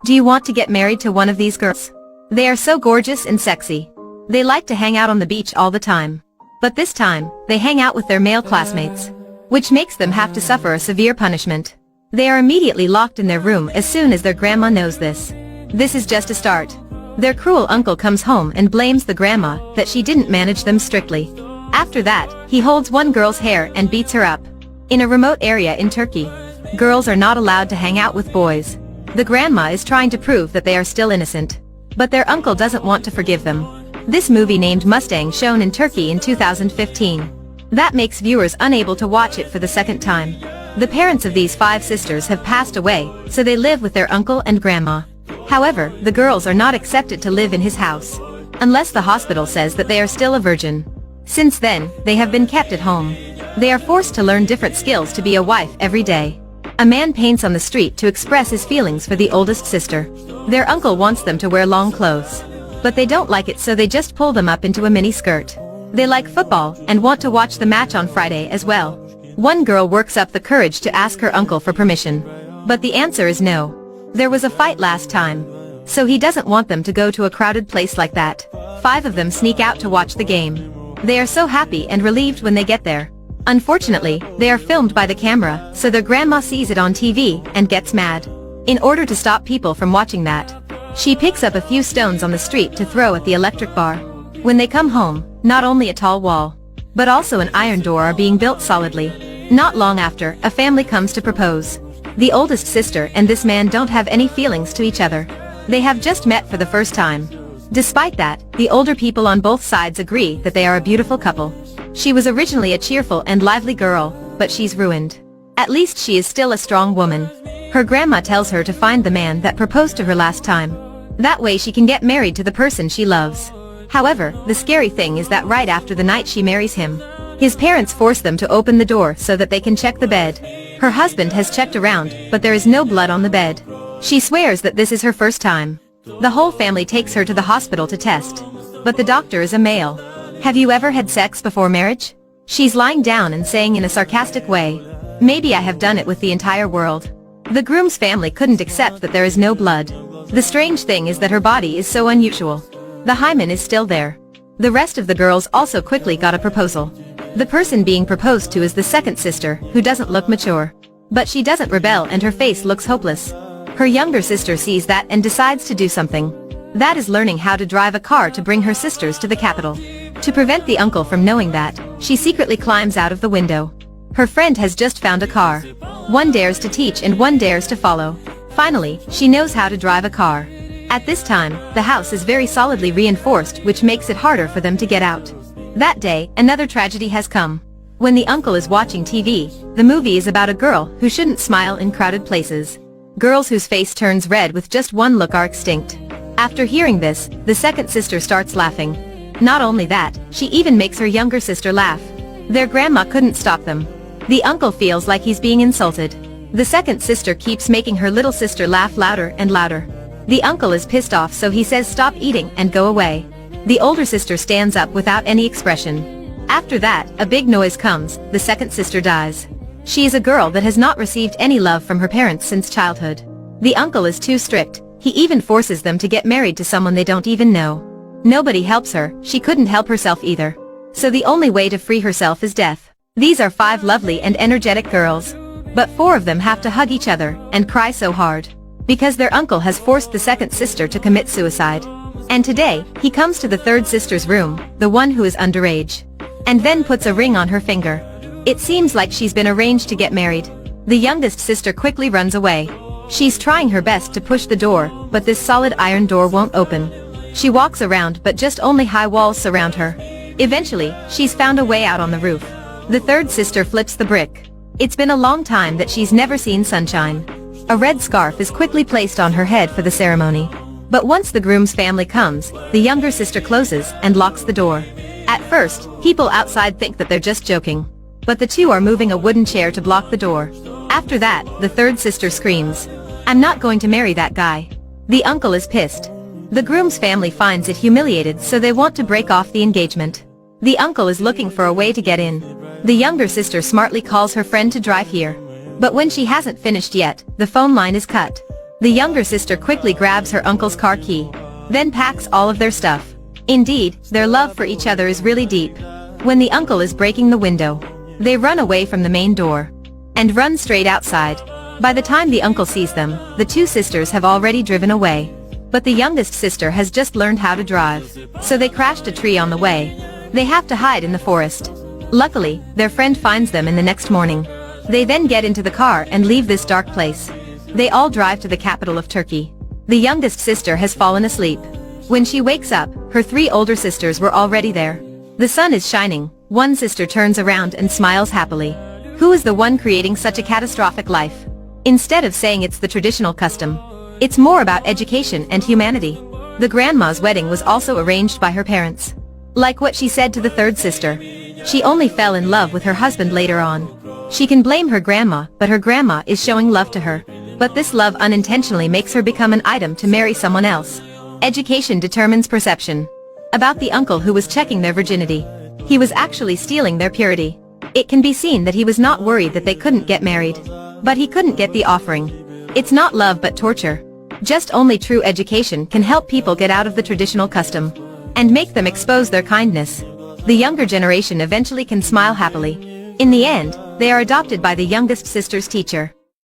Do you want to get married to one of these girls? They are so gorgeous and sexy. They like to hang out on the beach all the time. But this time, they hang out with their male classmates, which makes them have to suffer a severe punishment. They are immediately locked in their room as soon as their grandma knows this. This is just a start. Their cruel uncle comes home and blames the grandma that she didn't manage them strictly. After that, he holds one girl's hair and beats her up. In a remote area in Turkey, girls are not allowed to hang out with boys. The grandma is trying to prove that they are still innocent. But their uncle doesn't want to forgive them. This movie named Mustang shown in Turkey in 2015. That makes viewers unable to watch it for the second time. The parents of these 5 sisters have passed away, so they live with their uncle and grandma. However, the girls are not accepted to live in his house, unless the hospital says that they are still a virgin. Since then, they have been kept at home. They are forced to learn different skills to be a wife every day. A man paints on the street to express his feelings for the oldest sister. Their uncle wants them to wear long clothes, but they don't like it, so they just pull them up into a mini skirt. They like football and want to watch the match on Friday as well. One girl works up the courage to ask her uncle for permission, but the answer is no. There was a fight last time, so he doesn't want them to go to a crowded place like that. 5 of them sneak out to watch the game. They are so happy and relieved when they get there. Unfortunately, they are filmed by the camera, so their grandma sees it on TV and gets mad. In order to stop people from watching that, she picks up a few stones on the street to throw at the electric bar. When they come home, not only a tall wall, but also an iron door are being built solidly. Not long after, a family comes to propose. The oldest sister and this man don't have any feelings to each other. They have just met for the first time. Despite that, the older people on both sides agree that they are a beautiful couple. She was originally a cheerful and lively girl, but she's ruined. At least she is still a strong woman. Her grandma tells her to find the man that proposed to her last time. That way she can get married to the person she loves. However, the scary thing is that right after the night she marries him, his parents force them to open the door so that they can check the bed. Her husband has checked around, but there is no blood on the bed. She swears that this is her first time. The whole family takes her to the hospital to test, but the doctor is a male. Have you ever had sex before marriage? She's lying down and saying in a sarcastic way, maybe I have done it with the entire world. The groom's family couldn't accept that there is no blood. The strange thing is that her body is so unusual. The hymen is still there. The rest of the girls also quickly got a proposal. The person being proposed to is the second sister, who doesn't look mature. But she doesn't rebel and her face looks hopeless. Her younger sister sees that and decides to do something. That is learning how to drive a car to bring her sisters to the capital. To prevent the uncle from knowing that, she secretly climbs out of the window. Her friend has just found a car. One dares to teach and one dares to follow. Finally, she knows how to drive a car. At this time, the house is very solidly reinforced, which makes it harder for them to get out. That day, another tragedy has come. When the uncle is watching TV, the movie is about a girl who shouldn't smile in crowded places. Girls whose face turns red with just one look are extinct. After hearing this, the second sister starts laughing. Not only that, she even makes her younger sister laugh. Their grandma couldn't stop them. The uncle feels like he's being insulted. The second sister keeps making her little sister laugh louder and louder. The uncle is pissed off, so he says stop eating and go away. The older sister stands up without any expression. After that, a big noise comes, the second sister dies. She is a girl that has not received any love from her parents since childhood. The uncle is too strict, he even forces them to get married to someone they don't even know. Nobody helps her, she couldn't help herself either. So the only way to free herself is death. These are 5 lovely and energetic girls. But 4 of them have to hug each other and cry so hard, because their uncle has forced the second sister to commit suicide. And today, he comes to the third sister's room, the one who is underage, and then puts a ring on her finger. It seems like she's been arranged to get married. The youngest sister quickly runs away. She's trying her best to push the door, but this solid iron door won't open. She walks around, but just only high walls surround her. Eventually, she's found a way out on the roof. The third sister flips the brick. It's been a long time that she's never seen sunshine. A red scarf is quickly placed on her head for the ceremony. But once the groom's family comes, the younger sister closes and locks the door. At first, people outside think that they're just joking. But the two are moving a wooden chair to block the door. After that, the third sister screams, "I'm not going to marry that guy." The uncle is pissed. The groom's family finds it humiliated, so they want to break off the engagement. The uncle is looking for a way to get in. The younger sister smartly calls her friend to drive here. But when she hasn't finished yet, the phone line is cut. The younger sister quickly grabs her uncle's car key, then packs all of their stuff. Indeed, their love for each other is really deep. When the uncle is breaking the window, they run away from the main door and run straight outside. By the time the uncle sees them, the two sisters have already driven away. But the youngest sister has just learned how to drive, so they crashed a tree on the way. They have to hide in the forest. Luckily, their friend finds them in the next morning. They then get into the car and leave this dark place. They all drive to the capital of Turkey. The youngest sister has fallen asleep. When she wakes up, her three older sisters were already there. The sun is shining. One sister turns around and smiles happily. Who is the one creating such a catastrophic life? Instead of saying it's the traditional custom, it's more about education and humanity. The grandma's wedding was also arranged by her parents. Like what she said to the third sister. She only fell in love with her husband later on. She can blame her grandma, but her grandma is showing love to her. But this love unintentionally makes her become an item to marry someone else. Education determines perception. About the uncle who was checking their virginity. He was actually stealing their purity. It can be seen that he was not worried that they couldn't get married. But he couldn't get the offering. It's not love but torture. Just only true education can help people get out of the traditional custom and make them expose their kindness. The younger generation eventually can smile happily. In the end, they are adopted by the youngest sister's teacher.